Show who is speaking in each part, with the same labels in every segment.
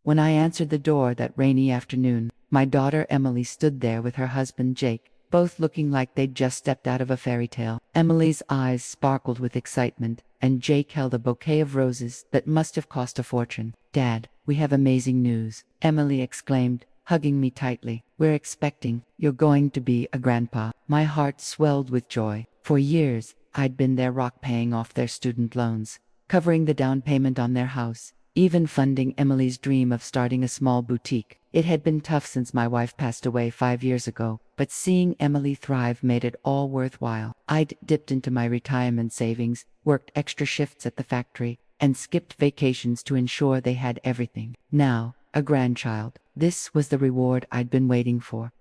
Speaker 1: When I answered the door that rainy afternoon, my daughter Emily stood there with her husband Jake, both looking like they'd just stepped out of a fairy tale. Emily's eyes sparkled with excitement, and Jake held a bouquet of roses that must have cost a fortune. "Dad, we have amazing news," Emily exclaimed, hugging me tightly. "We're expecting. You're going to be a grandpa." My heart swelled with joy. For years, I'd been their rock, paying off their student loans, covering the down payment on their house, even funding Emily's dream of starting a small boutique. It had been tough since my wife passed away 5 years ago, but seeing Emily thrive made it all worthwhile. I'd dipped into my retirement savings, worked extra shifts at the factory, and skipped vacations to ensure they had everything. Now, a grandchild. This was the reward I'd been waiting for.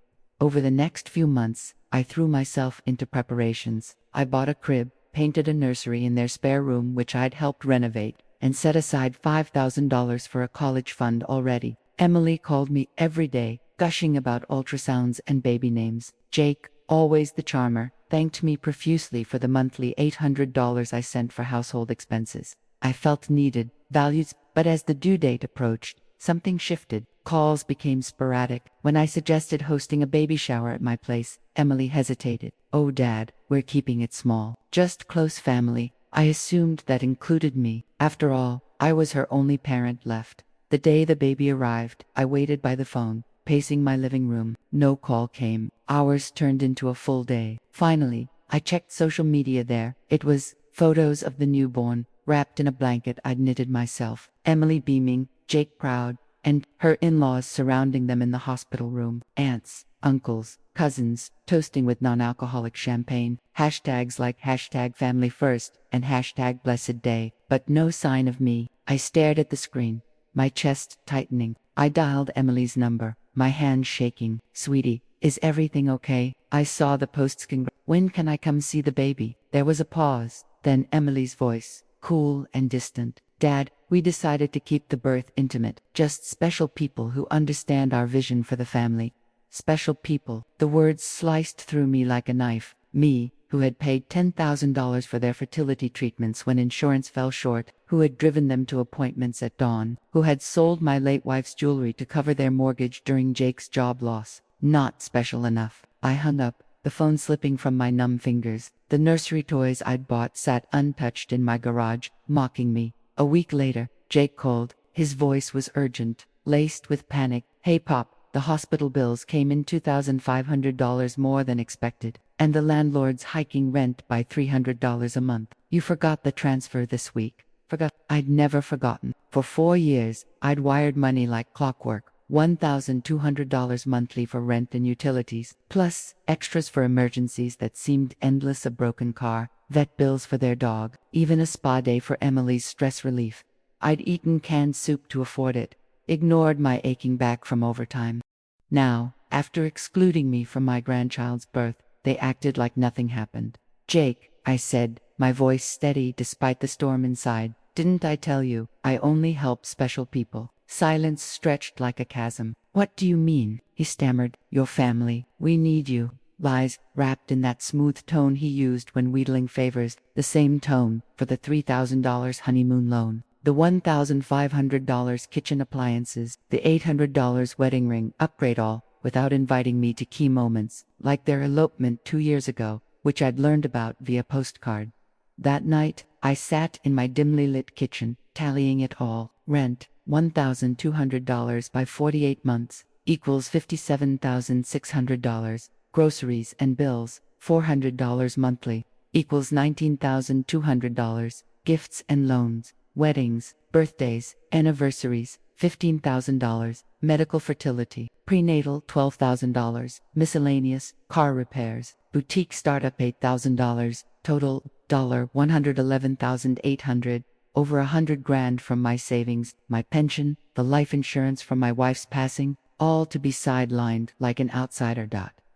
Speaker 1: Over the next few months, I threw myself into preparations. I bought a crib, painted a nursery in their spare room which I'd helped renovate, and set aside $5,000 for a college fund already. Emily called me every day, gushing about ultrasounds and baby names. Jake, always the charmer, thanked me profusely for the monthly $800 I sent for household expenses. I felt needed, valued, but as the due date approached, something shifted. Calls became sporadic. When I suggested hosting a baby shower at my place, Emily hesitated. "Oh, Dad, we're keeping it small. Just close family." I assumed that included me. After all, I was her only parent left. The day the baby arrived, I waited by the phone, pacing my living room. No call came. Hours turned into a full day. Finally, I checked social media there. It was photos of the newborn, wrapped in a blanket I'd knitted myself. Emily beaming, Jake proud, and her in-laws surrounding them in the hospital room. Aunts, uncles, cousins, toasting with non-alcoholic champagne. Hashtags like #FamilyFirst and #BlessedDay. But no sign of me. I stared at the screen, my chest tightening. I dialed Emily's number, my hand shaking. "Sweetie, is everything okay?" I saw the posts. "When can I come see the baby?" There was a pause, then Emily's voice, cool and distant. "Dad, we decided to keep the birth intimate. Just special people who understand our vision for the family." Special people. The words sliced through me like a knife. Me, who had paid $10,000 for their fertility treatments when insurance fell short, who had driven them to appointments at dawn, who had sold my late wife's jewelry to cover their mortgage during Jake's job loss. Not special enough. I hung up, the phone slipping from my numb fingers. The nursery toys I'd bought sat untouched in my garage, mocking me. A week later, Jake called. His voice was urgent, laced with panic. "Hey Pop, the hospital bills came in $2,500 more than expected, and the landlord's hiking rent by $300 a month. You forgot the transfer this week." Forgot? I'd never forgotten. For 4 years, I'd wired money like clockwork. $1,200 monthly for rent and utilities, plus extras for emergencies that seemed endless: a broken car, vet bills for their dog, even a spa day for Emily's stress relief. I'd eaten canned soup to afford it, ignored my aching back from overtime. Now, after excluding me from my grandchild's birth, they acted like nothing happened. "Jake," I said, my voice steady despite the storm inside, "didn't I tell you, I only help special people?" Silence stretched like a chasm. "What do you mean?" he stammered. "Your family. We need you." Lies, wrapped in that smooth tone he used when wheedling favors, the same tone for the $3,000 honeymoon loan, the $1,500 kitchen appliances, the $800 wedding ring upgrade, all without inviting me to key moments, like their elopement 2 years ago, which I'd learned about via postcard. That night, I sat in my dimly lit kitchen, tallying it all. Rent, $1,200 by 48 months, equals $57,600. Groceries and bills, $400 monthly, equals $19,200. Gifts and loans, weddings, birthdays, anniversaries, $15,000. Medical fertility, prenatal, $12,000. Miscellaneous, car repairs, boutique startup, $8,000. Total, $111,800. Over $100,000 from my savings, my pension, the life insurance from my wife's passing, all to be sidelined like an outsider.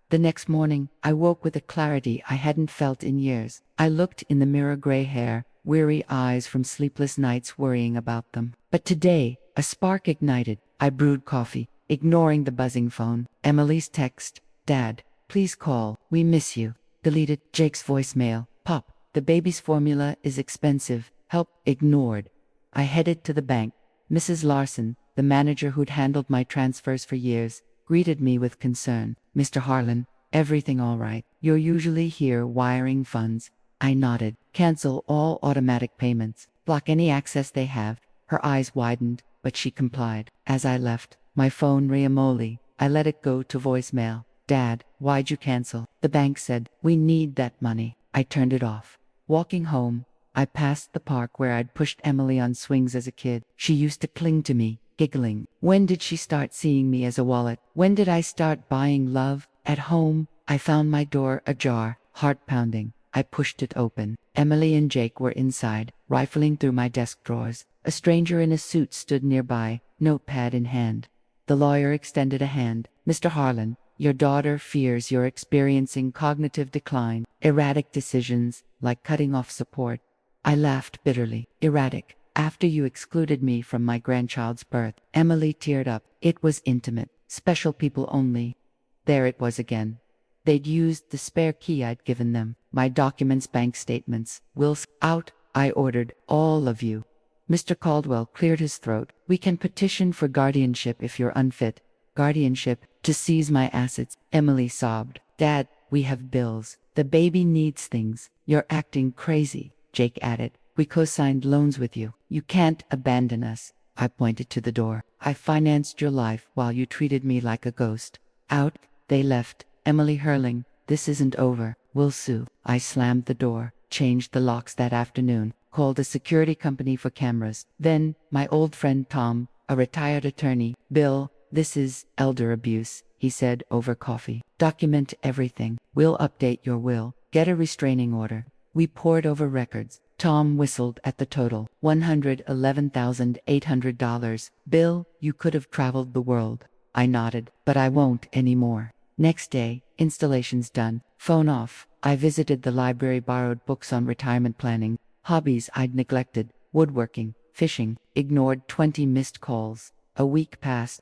Speaker 1: The next morning, I woke with a clarity I hadn't felt in years. I looked in the mirror, gray hair, weary eyes from sleepless nights worrying about them. But today, a spark ignited. I brewed coffee, ignoring the buzzing phone. Emily's text, "Dad, please call, we miss you." Deleted. Jake's voicemail, "Pop, the baby's formula is expensive. Help." Ignored. I headed to the bank. "Mrs. Larson, The manager who'd handled my transfers for years greeted me with concern. "Mr. Harlan, everything all right? You're usually here wiring funds." I nodded. "Cancel all automatic payments. Block any access they have." Her eyes widened, but she complied. As I left, my phone rang moly. I let it go to voicemail. "Dad, why'd you cancel?" "The bank said we need that money." I turned it off. Walking home, I passed the park where I'd pushed Emily on swings as a kid. She used to cling to me, giggling. When did she start seeing me as a wallet? When did I start buying love? At home, I found my door ajar, heart pounding. I pushed it open. Emily and Jake were inside, rifling through my desk drawers. A stranger in a suit stood nearby, notepad in hand. The lawyer extended a hand. "Mr. Harlan, your daughter fears you're experiencing cognitive decline, erratic decisions, like cutting off support." I laughed bitterly. "Erratic? After you excluded me from my grandchild's birth." Emily teared up. "It was intimate. Special people only." There it was again. They'd used the spare key I'd given them. My documents, bank statements, wills. "Out," I ordered. "All of you." Mr. Caldwell cleared his throat. "We can petition for guardianship if you're unfit." "Guardianship? To seize my assets?" Emily sobbed. "Dad, we have bills. The baby needs things." "You're acting crazy," Jake added. "We co-signed loans with you. You can't abandon us." I pointed to the door. "I financed your life while you treated me like a ghost." Out, they left. Emily hurling, "This isn't over. We'll sue." I slammed the door, changed the locks that afternoon, called a security company for cameras. Then, my old friend Tom, a retired attorney. "Bill, this is elder abuse," he said over coffee. "Document everything. We'll update your will. Get a restraining order." We pored over records. Tom whistled at the total. $111,800. "Bill, you could have traveled the world." I nodded. "But I won't anymore." Next day, installations done. Phone off. I visited the library, borrowed books on retirement planning, hobbies I'd neglected, woodworking, fishing, ignored 20 missed calls. A week passed.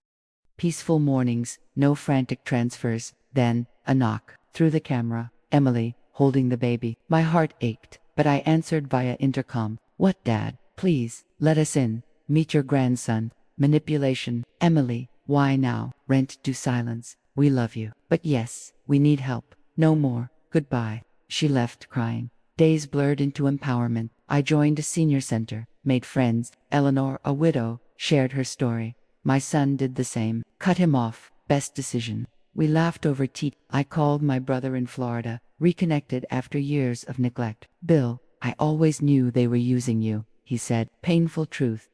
Speaker 1: Peaceful mornings, no frantic transfers. Then, a knock. Through the camera, Emily, holding the baby. My heart ached, but I answered via intercom. "What, Dad? Please, let us in. Meet your grandson." Manipulation. "Emily, why now?" Rent to silence. "We love you. But yes, we need help. No more. Goodbye." She left crying. Days blurred into empowerment. I joined a senior center, made friends. Eleanor, a widow, shared her story. My son did the same. Cut him off. Best decision. We laughed over tea. I called my brother in Florida, reconnected after years of neglect. "Bill, I always knew they were using you," he said. Painful truth.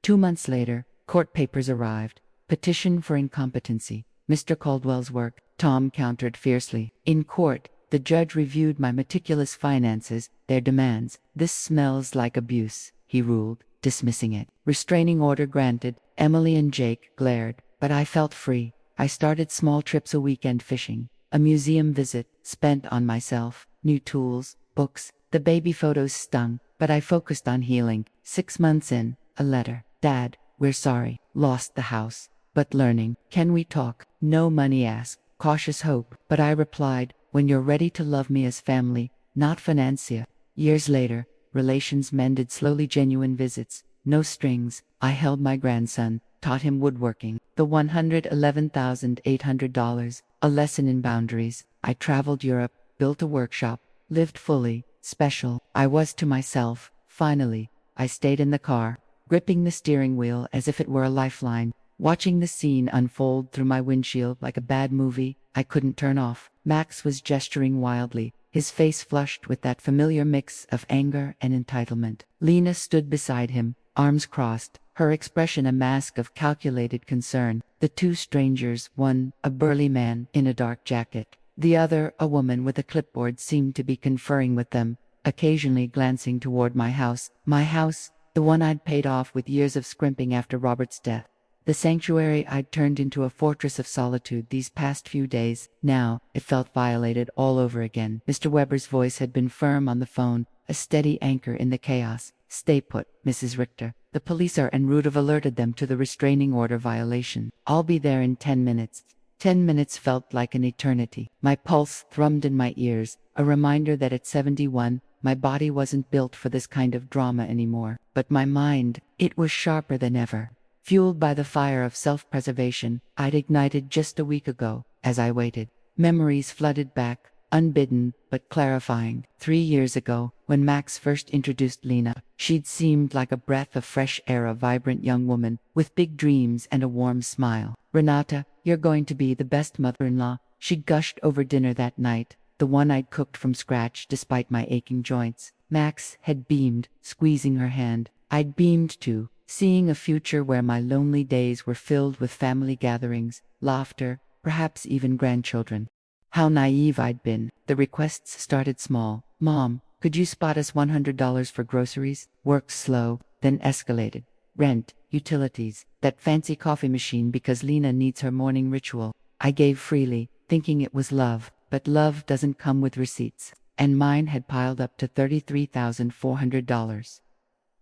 Speaker 1: 2 months later, court papers arrived. Petition for incompetency. Mr. Caldwell's work. Tom countered fiercely. In court, the judge reviewed my meticulous finances, their demands. "This smells like abuse," he ruled, dismissing it. Restraining order granted. Emily and Jake glared, but I felt free. I started small trips, a weekend fishing, a museum visit, spent on myself, new tools, books. The baby photos stung, but I focused on healing. 6 months in, a letter. "Dad, we're sorry. Lost the house. But learning. Can we talk?" No money asked. Cautious hope. But I replied, "When you're ready to love me as family, not financier." Years later, relations mended slowly, genuine visits, no strings. I held my grandson, taught him woodworking. The $111,800, a lesson in boundaries. I traveled Europe, built a workshop, lived fully, special. I was to myself, finally. I stayed in the car, gripping the steering wheel as if it were a lifeline, watching the scene unfold through my windshield like a bad movie I couldn't turn off. Max was gesturing wildly, his face flushed with that familiar mix of anger and entitlement. Lena stood beside him, arms crossed, her expression a mask of calculated concern. The two strangers, one, a burly man in a dark jacket, the other, a woman with a clipboard, seemed to be conferring with them, occasionally glancing toward my house. My house, the one I'd paid off with years of scrimping after Robert's death. The sanctuary I'd turned into a fortress of solitude these past few days. Now, it felt violated all over again. Mr. Weber's voice had been firm on the phone, a steady anchor in the chaos. "Stay put, Mrs. Richter. The police are en route. Have alerted them to the restraining order violation. I'll be there in 10 minutes. 10 minutes felt like an eternity. My pulse thrummed in my ears, a reminder that at 71, my body wasn't built for this kind of drama anymore. But my mind, it was sharper than ever. fueled by the fire of self-preservation I'd ignited just a week ago. As I waited, memories flooded back, unbidden but clarifying. 3 years ago, when Max first introduced Lena, she'd seemed like a breath of fresh air, a vibrant young woman with big dreams and a warm smile. "Renata, you're going to be the best mother-in-law," she gushed over dinner that night, the one I'd cooked from scratch despite my aching joints. Max had beamed, squeezing her hand. I'd beamed too, seeing a future where my lonely days were filled with family gatherings, laughter, perhaps even grandchildren. How naive I'd been. The requests started small. "Mom, could you spot us $100 for groceries?" Worked slow, then escalated. "Rent, utilities, that fancy coffee machine because Lena needs her morning ritual." I gave freely, thinking it was love, but love doesn't come with receipts, and mine had piled up to $33,400.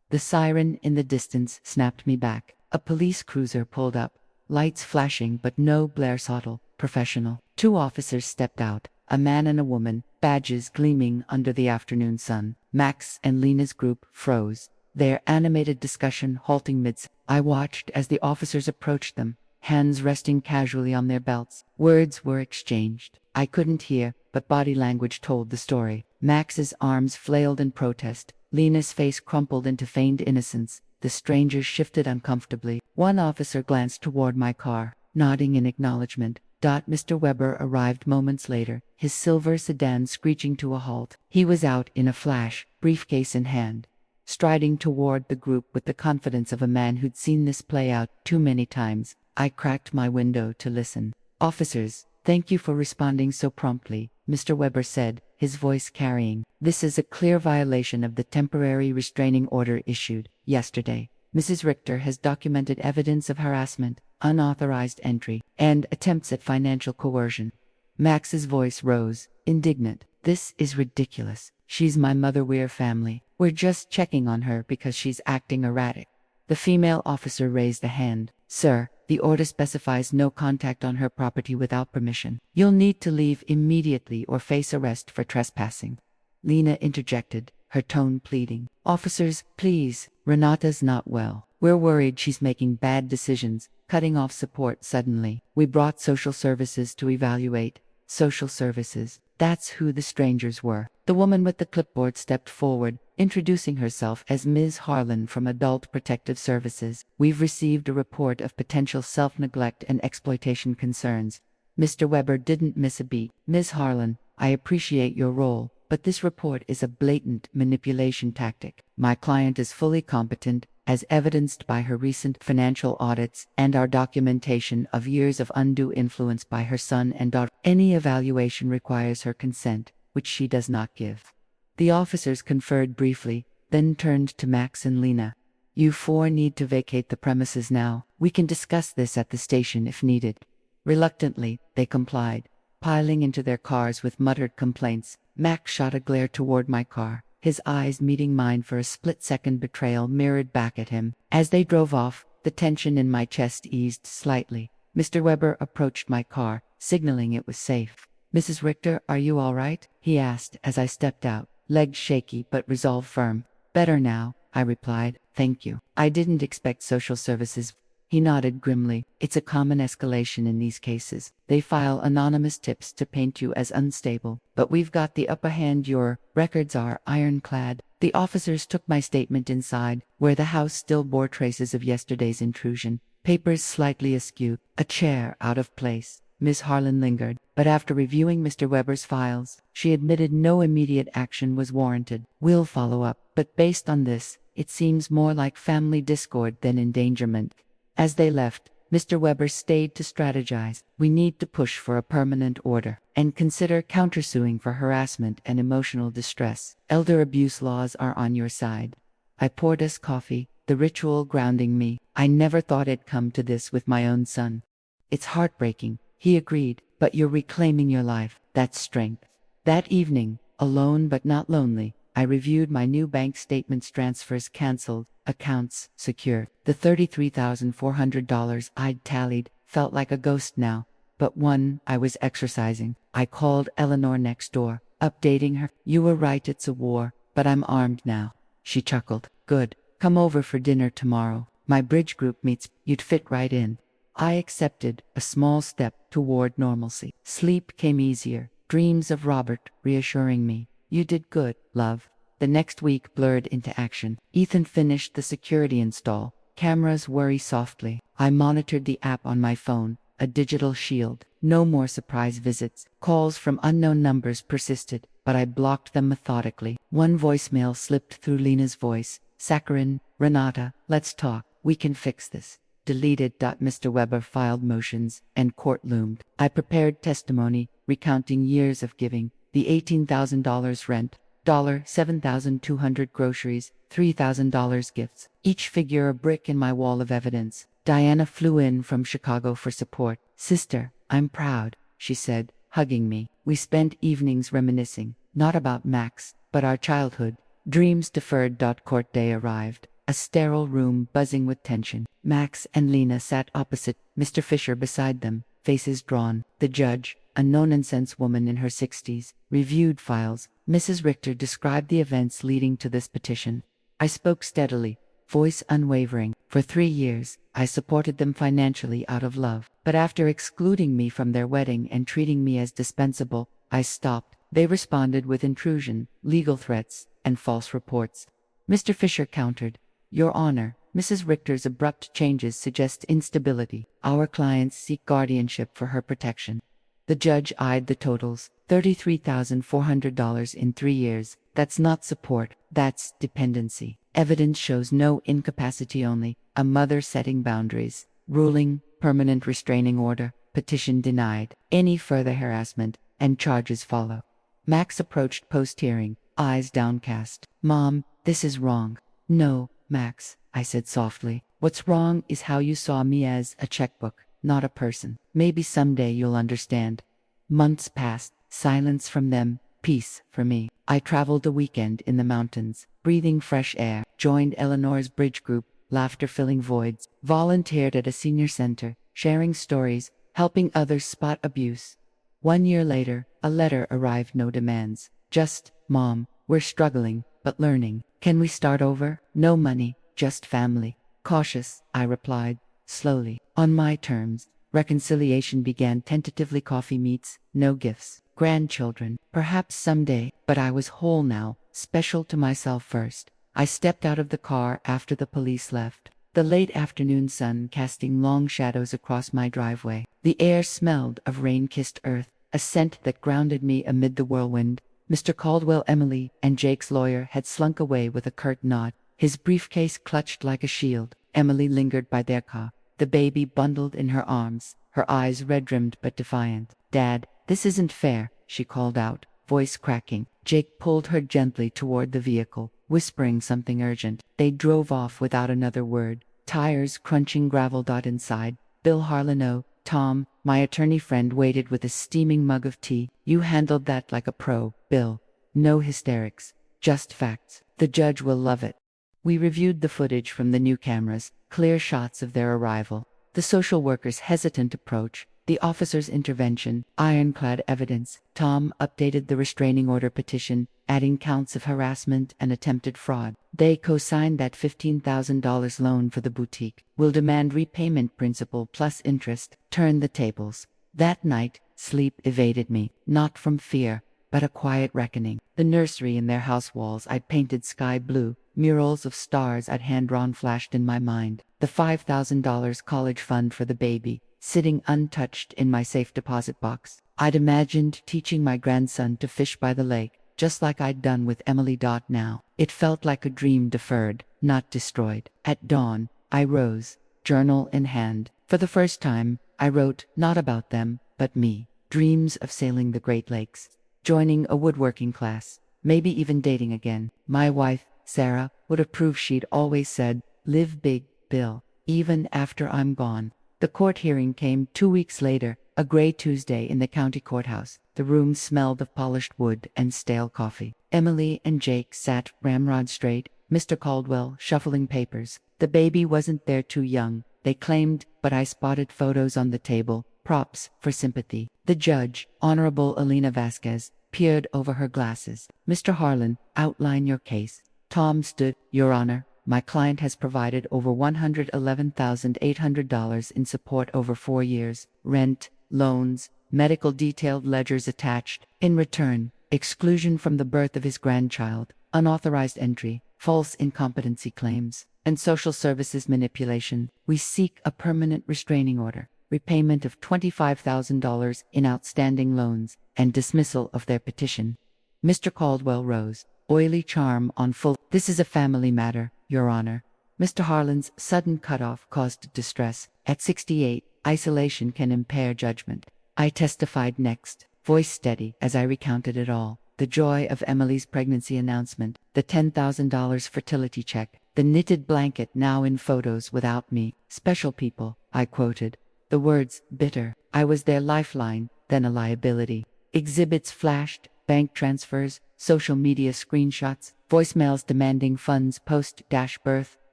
Speaker 1: The siren in the distance snapped me back. A police cruiser pulled up, lights flashing but no Blair Sottle, professional. 2 officers stepped out, a man and a woman, badges gleaming under the afternoon sun. Max and Lena's group froze, their animated discussion halting midst. I watched as the officers approached them, hands resting casually on their belts. Words were exchanged. I couldn't hear, but body language told the story. Max's arms flailed in protest. Lena's face crumpled into feigned innocence. The strangers shifted uncomfortably. One officer glanced toward my car, nodding in acknowledgement. Mr. Weber arrived moments later, his silver sedan screeching to a halt. He was out in a flash, briefcase in hand, striding toward the group with the confidence of a man who'd seen this play out too many times. I cracked my window to listen. "Officers, thank you for responding so promptly," Mr. Weber said, his voice carrying. "This is a clear violation of the temporary restraining order issued yesterday. Mrs. Richter has documented evidence of harassment, unauthorized entry, and attempts at financial coercion." Max's voice rose, indignant. "This is ridiculous. She's my mother. We're family. We're just checking on her because she's acting erratic." The female officer raised a hand. "Sir, the order specifies no contact on her property without permission. You'll need to leave immediately or face arrest for trespassing." Lena interjected, her tone pleading. "Officers, please, Renata's not well. We're worried she's making bad decisions." Cutting off support suddenly. "We brought social services to evaluate." Social services. That's who the strangers were. The woman with the clipboard stepped forward, introducing herself as Ms. Harlan from Adult Protective Services. "We've received a report of potential self-neglect and exploitation concerns." Mr. Weber didn't miss a beat. "Ms. Harlan, I appreciate your role, but this report is a blatant manipulation tactic. My client is fully competent, as evidenced by her recent financial audits and our documentation of years of undue influence by her son and daughter. Any evaluation requires her consent, which she does not give." The officers conferred briefly, then turned to Max and Lena. "You 4 need to vacate the premises now. We can discuss this at the station if needed." Reluctantly, they complied, piling into their cars with muttered complaints. Max shot a glare toward my car, his eyes meeting mine for a split-second. Betrayal mirrored back at him. As they drove off, the tension in my chest eased slightly. Mr. Weber approached my car, signaling it was safe. "Mrs. Richter, are you all right?" he asked as I stepped out, legs shaky but resolve firm. "Better now," I replied. "Thank you. I didn't expect social services." He nodded grimly. "It's a common escalation in these cases. They file anonymous tips to paint you as unstable. But we've got the upper hand. Your records are ironclad." The officers took my statement inside, where the house still bore traces of yesterday's intrusion. Papers slightly askew, a chair out of place. Ms. Harlan lingered, but after reviewing Mr. Weber's files, she admitted no immediate action was warranted. "We'll follow up, but based on this, it seems more like family discord than endangerment." As they left, Mr. Weber stayed to strategize. "We need to push for a permanent order, and consider countersuing for harassment and emotional distress. Elder abuse laws are on your side." I poured us coffee, the ritual grounding me. I never thought it'd come to this with my own son. "It's heartbreaking," he agreed, "but you're reclaiming your life. That's strength." That evening, alone but not lonely, I reviewed my new bank statements. Transfers canceled, accounts secure. The $33,400 I'd tallied felt like a ghost now, but one I was exercising. I called Eleanor next door, updating her. "You were right, it's a war, but I'm armed now." She chuckled. "Good. Come over for dinner tomorrow." My bridge group meets, you'd fit right in. I accepted, a small step toward normalcy. Sleep came easier, dreams of Robert reassuring me. You did good, love. The next week blurred into action. Ethan finished the security install. Cameras worry softly. I monitored the app on my phone, a digital shield. No more surprise visits. Calls from unknown numbers persisted, but I blocked them methodically. One voicemail slipped through Lena's voice. Saccharine, Renata, let's talk. We can fix this. Deleted. Mr. Weber filed motions, and court loomed. I prepared testimony, recounting years of giving, the $18,000 rent, $7,200 groceries, $3,000 gifts, each figure a brick in my wall of evidence. Diana flew in from Chicago for support. Sister, I'm proud, she said, hugging me. We spent evenings reminiscing, not about Max, but our childhood. Dreams deferred. Court day arrived. A sterile room buzzing with tension. Max and Lena sat opposite, Mr. Fisher beside them, faces drawn. The judge, a no-nonsense woman in her 60s, reviewed files. Mrs. Richter described the events leading to this petition. I spoke steadily, voice unwavering. For 3 years, I supported them financially out of love. But after excluding me from their wedding and treating me as dispensable, I stopped. They responded with intrusion, legal threats, and false reports. Mr. Fisher countered, Your Honor, Mrs. Richter's abrupt changes suggest instability. Our clients seek guardianship for her protection. The judge eyed the totals, $33,400 in 3 years. That's not support, that's dependency. Evidence shows no incapacity, only a mother setting boundaries. Ruling, permanent restraining order, petition denied. Any further harassment, and charges follow. Max approached post-hearing, eyes downcast. Mom, this is wrong. No, Max, I said softly. What's wrong is how you saw me, as a checkbook, not a person. Maybe someday you'll understand. Months passed, silence from them, peace for me. I traveled a weekend in the mountains, breathing fresh air, joined Eleanor's bridge group, laughter filling voids, volunteered at a senior center, sharing stories, helping others spot abuse. 1 year later, a letter arrived, no demands. Just, Mom, we're struggling, but learning. Can we start over? No money, just family. Cautious, I replied, slowly. On my terms. Reconciliation began tentatively. Coffee meets, no gifts. Grandchildren, perhaps someday, but I was whole now, special to myself first. I stepped out of the car after the police left. The late afternoon sun casting long shadows across my driveway. The air smelled of rain-kissed earth, a scent that grounded me amid the whirlwind. Mr. Caldwell, Emily, and Jake's lawyer had slunk away with a curt nod, his briefcase clutched like a shield. Emily lingered by their car, the baby bundled in her arms, her eyes red-rimmed but defiant. Dad, this isn't fair, she called out, voice cracking. Jake pulled her gently toward the vehicle, whispering something urgent. They drove off without another word, tires crunching gravel. Inside, Bill Harlano, Tom, my attorney friend, waited with a steaming mug of tea. You handled that like a pro, Bill. No hysterics, just facts. The judge will love it. We reviewed the footage from the new cameras, clear shots of their arrival, the social worker's hesitant approach, the officer's intervention, ironclad evidence. Tom updated the restraining order petition, adding counts of harassment and attempted fraud. They co-signed that $15,000 loan for the boutique. Will demand repayment, principal plus interest. Turn the tables. That night, sleep evaded me, not from fear, but a quiet reckoning. The nursery in their house walls I'd painted sky blue, murals of stars I'd hand-drawn flashed in my mind. The $5,000 college fund for the baby, sitting untouched in my safe deposit box. I'd imagined teaching my grandson to fish by the lake, just like I'd done with Emily. Now, it felt like a dream deferred, not destroyed. At dawn, I rose, journal in hand. For the first time, I wrote, not about them, but me. Dreams of sailing the Great Lakes, joining a woodworking class, maybe even dating again. My wife, Sarah, would approve. She'd always said, live big, Bill, even after I'm gone. The court hearing came 2 weeks later, a gray Tuesday in the county courthouse. The room smelled of polished wood and stale coffee. Emily and Jake sat ramrod straight, Mr. Caldwell shuffling papers. The baby wasn't there, too young, they claimed, but I spotted photos on the table, props for sympathy. The judge, Honorable Elena Vasquez, peered over her glasses. Mr. Harlan, outline your case. Tom stood, Your Honor, My client has provided over $111,800 in support over 4 years, rent, loans, medical detailed ledgers attached. In return, exclusion from the birth of his grandchild, unauthorized entry, false incompetency claims, and social services manipulation. We seek a permanent restraining order, repayment of $25,000 in outstanding loans, and dismissal of their petition. Mr. Caldwell rose, oily charm on full. This is a family matter, Your Honor. Mr. Harlan's sudden cutoff caused distress. At 68, isolation can impair judgment. I testified next, voice steady as I recounted it all. The joy of Emily's pregnancy announcement, the $10,000 fertility check, the knitted blanket now in photos without me. Special people, I quoted. The words, bitter. I was their lifeline, then a liability. Exhibits flashed, bank transfers, social media screenshots, voicemails demanding funds post-birth.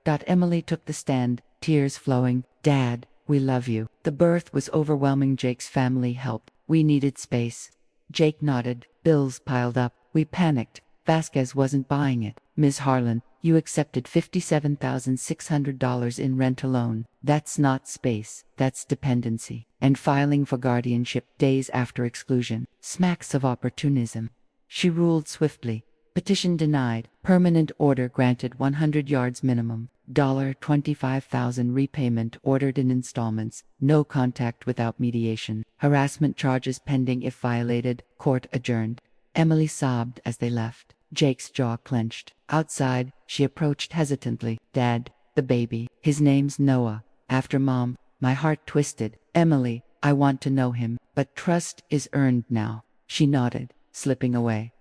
Speaker 1: Emily took the stand, tears flowing. Dad, we love you. The birth was overwhelming. Jake's family helped. We needed space. Jake nodded. Bills piled up. We panicked. Vasquez wasn't buying it. Ms. Harlan, you accepted $57,600 in rent alone. That's not space. That's dependency. And filing for guardianship days after exclusion. Smacks of opportunism. She ruled swiftly. Petition denied. Permanent order granted. 100 yards minimum. $25,000 repayment ordered in installments. No contact without mediation. Harassment charges pending if violated. Court adjourned. Emily sobbed as they left. Jake's jaw clenched. Outside, she approached hesitantly. Dad, the baby. His name's Noah. After Mom. My heart twisted. Emily, I want to know him, but trust is earned now. She nodded, slipping away.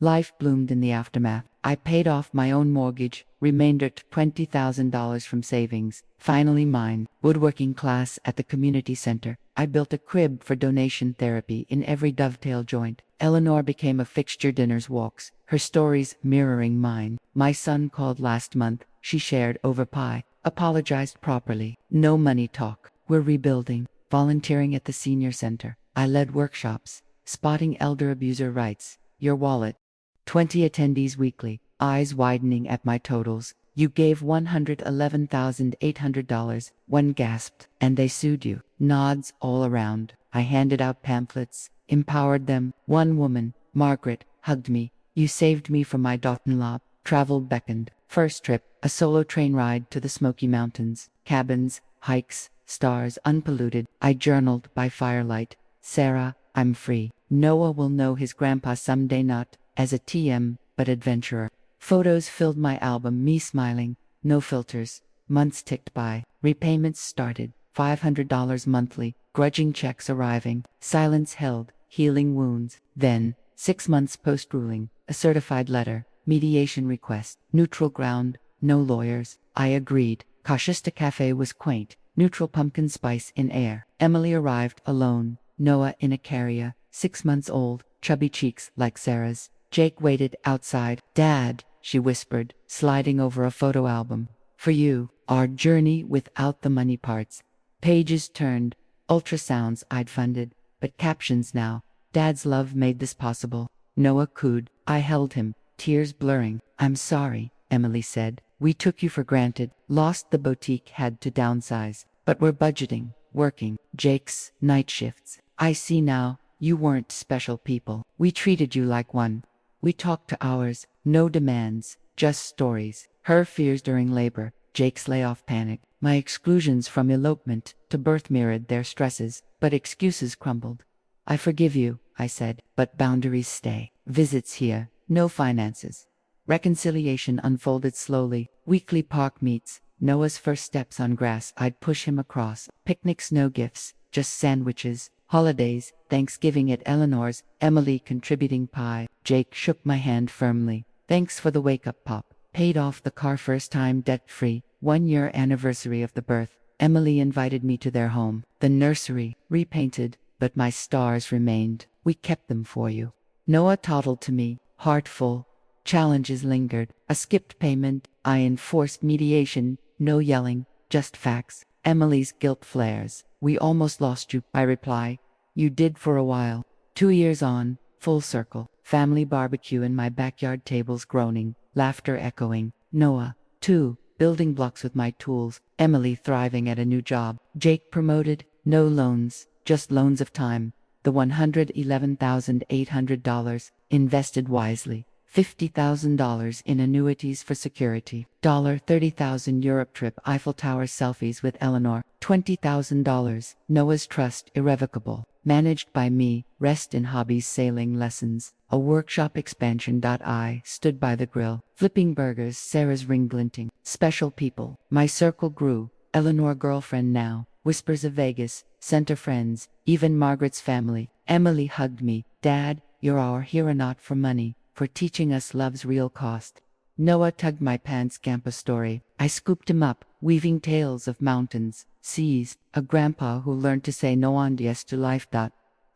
Speaker 1: Life bloomed in the aftermath. I paid off my own mortgage, remaindered $20,000 from savings, finally mine. Woodworking class at the community center. I built a crib for donation therapy in every dovetail joint. Eleanor became a fixture. Dinners, walks, her stories mirroring mine. My son called last month. She shared over pie, apologized properly. No money talk. We're rebuilding. Volunteering at the senior center. I led workshops. Spotting elder abuser rights. Your wallet. 20 attendees weekly, eyes widening at my totals. You gave $111,800, one gasped. And they sued you. Nods all around. I handed out pamphlets, empowered them. One woman, Margaret, hugged me. You saved me from my daughter-in-law. Travel beckoned. First trip, a solo train ride to the Smoky Mountains. Cabins, hikes, stars unpolluted. I journaled by firelight. Sarah, I'm free. Noah will know his grandpa someday, not as a TM, but adventurer. Photos filled my album, me smiling, no filters. Months ticked by. Repayments started. $500 monthly. Grudging checks arriving. Silence held. Healing wounds. Then, 6 months post-ruling, a certified letter. Mediation request. Neutral ground. No lawyers. I agreed. Kashista Cafe was quaint. Neutral pumpkin spice in air. Emily arrived alone. Noah in a carrier. 6 months old. Chubby cheeks like Sarah's. Jake waited outside. Dad, she whispered, sliding over a photo album. For you, our journey without the money parts. Pages turned. Ultrasounds I'd funded, but captions now. Dad's love made this possible. Noah cooed. I held him, tears blurring. I'm sorry, Emily said. We took you for granted. Lost the boutique, had to downsize. But we're budgeting, working. Jake's night shifts. I see now, you weren't special people. We treated you like one. We talked to hours, no demands, just stories. Her fears during labor, Jake's layoff panic, my exclusions from elopement to birth mirrored their stresses, but excuses crumbled. I forgive you, I said, but boundaries stay. Visits here, no finances. Reconciliation unfolded slowly. Weekly park meets, Noah's first steps on grass, I'd push him across. Picnics, no gifts, just sandwiches. Holidays, Thanksgiving at Eleanor's, Emily contributing pie. Jake shook my hand firmly. Thanks for the wake-up pop. Paid off the car first time debt-free. 1-year anniversary of the birth. Emily invited me to their home. The nursery, repainted, but my stars remained. We kept them for you. Noah toddled to me, heart full. Challenges lingered. A skipped payment. I enforced mediation. No yelling, just facts. Emily's guilt flares. We almost lost you, I reply. You did for a while. 2 years on, full circle. Family barbecue in my backyard, tables groaning, laughter echoing. Noah, too, building blocks with my tools. Emily thriving at a new job. Jake promoted, no loans, just loans of time. The $111,800 invested wisely. $50,000 in annuities for security. $30,000 Europe trip, Eiffel Tower selfies with Eleanor. $20,000 Noah's Trust irrevocable. Managed by me, rest in hobbies, sailing lessons. A workshop expansion. I stood by the grill, flipping burgers, Sarah's ring glinting. Special people. My circle grew. Eleanor girlfriend now. Whispers of Vegas, center friends, even Margaret's family. Emily hugged me. Dad, you're our hero, not for money, for teaching us love's real cost. Noah tugged my pants. Campus story. I scooped him up, weaving tales of mountains, seas, a grandpa who learned to say no and yes to life.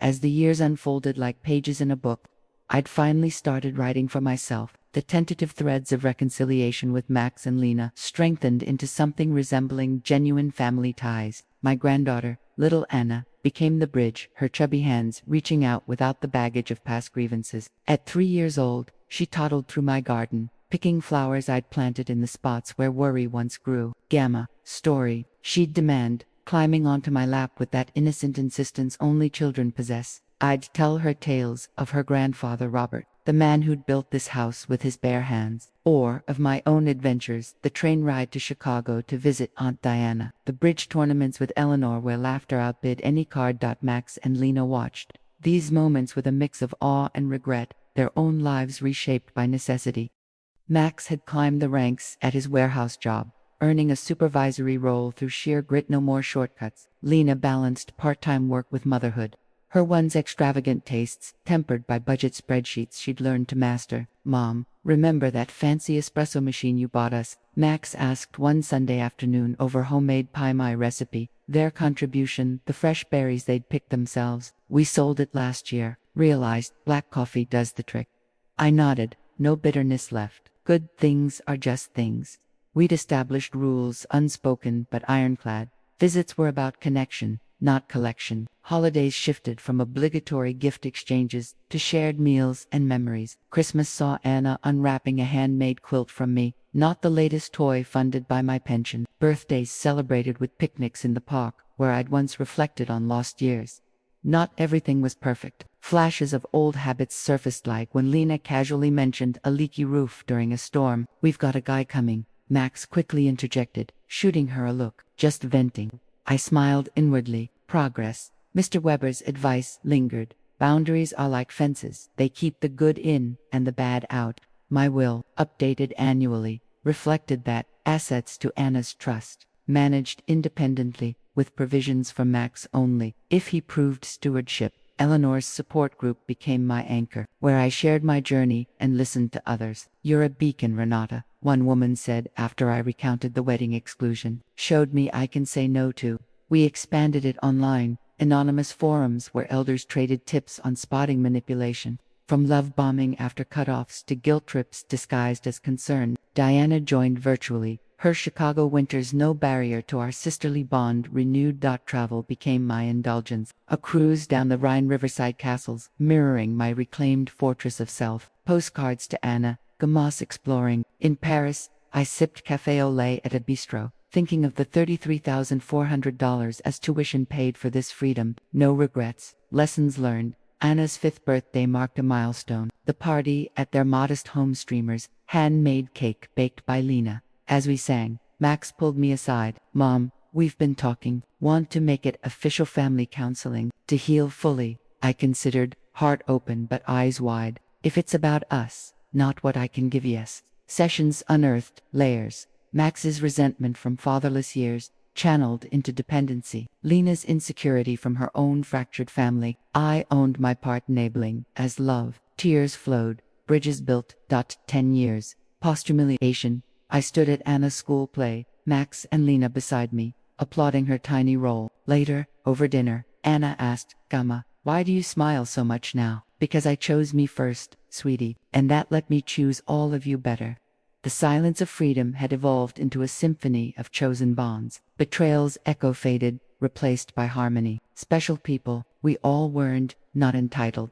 Speaker 1: As the years unfolded like pages in a book, I'd finally started writing for myself. The tentative threads of reconciliation with Max and Lena strengthened into something resembling genuine family ties. My granddaughter, little Anna, became the bridge, her chubby hands reaching out without the baggage of past grievances. At 3 years old, she toddled through my garden, picking flowers I'd planted in the spots where worry once grew. Gamma, story, she'd demand, climbing onto my lap with that innocent insistence only children possess. I'd tell her tales of her grandfather Robert, the man who'd built this house with his bare hands, or of my own adventures, the train ride to Chicago to visit Aunt Diana, the bridge tournaments with Eleanor where laughter outbid any card. Max and Lena watched these moments with a mix of awe and regret, their own lives reshaped by necessity. Max had climbed the ranks at his warehouse job, earning a supervisory role through sheer grit, no more shortcuts. Lena balanced part-time work with motherhood, her once extravagant tastes tempered by budget spreadsheets she'd learned to master. Mom, remember that fancy espresso machine you bought us? Max asked one Sunday afternoon over homemade pie. My recipe, their contribution, the fresh berries they'd picked themselves. We sold it last year, realized black coffee does the trick. I nodded, no bitterness left. Good things are just things. We'd established rules, unspoken but ironclad. Visits were about connection, not collection. Holidays shifted from obligatory gift exchanges to shared meals and memories. Christmas saw Anna unwrapping a handmade quilt from me, not the latest toy funded by my pension. Birthdays celebrated with picnics in the park, where I'd once reflected on lost years. Not everything was perfect. Flashes of old habits surfaced, like when Lena casually mentioned a leaky roof during a storm. We've got a guy coming, Max quickly interjected, shooting her a look. Just venting. I smiled inwardly. Progress. Mr. Weber's advice lingered. Boundaries are like fences. They keep the good in and the bad out. My will, updated annually, reflected that. Assets to Anna's trust, managed independently, with provisions for Max only. If he proved stewardship, Eleanor's support group became my anchor, where I shared my journey and listened to others. You're a beacon, Renata, one woman said after I recounted the wedding exclusion. Showed me I can say no to. We expanded it online, anonymous forums where elders traded tips on spotting manipulation. From love bombing after cutoffs to guilt trips disguised as concern. Diana joined virtually, her Chicago winters no barrier to our sisterly bond renewed. Travel became my indulgence, a cruise down the Rhine riverside castles, mirroring my reclaimed fortress of self. Postcards to Anna, Gamas exploring. In Paris, I sipped café au lait at a bistro, thinking of the $33,400 as tuition paid for this freedom. No regrets, lessons learned. Anna's 5th birthday marked a milestone. The party at their modest home, streamers, handmade cake baked by Lena. As we sang, Max pulled me aside. Mom, we've been talking. Want to make it official family counseling. To heal fully, I considered, heart open but eyes wide. If it's about us, not what I can give, yes. Sessions unearthed layers. Max's resentment from fatherless years, channeled into dependency. Lena's insecurity from her own fractured family. I owned my part, enabling. As love, tears flowed, bridges built. 10 years. Post-humiliation. I stood at Anna's school play, Max and Lena beside me, applauding her tiny role. Later, over dinner, Anna asked, Gamma, why do you smile so much now? Because I chose me first, sweetie, and that let me choose all of you better. The silence of freedom had evolved into a symphony of chosen bonds. Betrayal's echo faded, replaced by harmony. Special people, we all weren't, not entitled.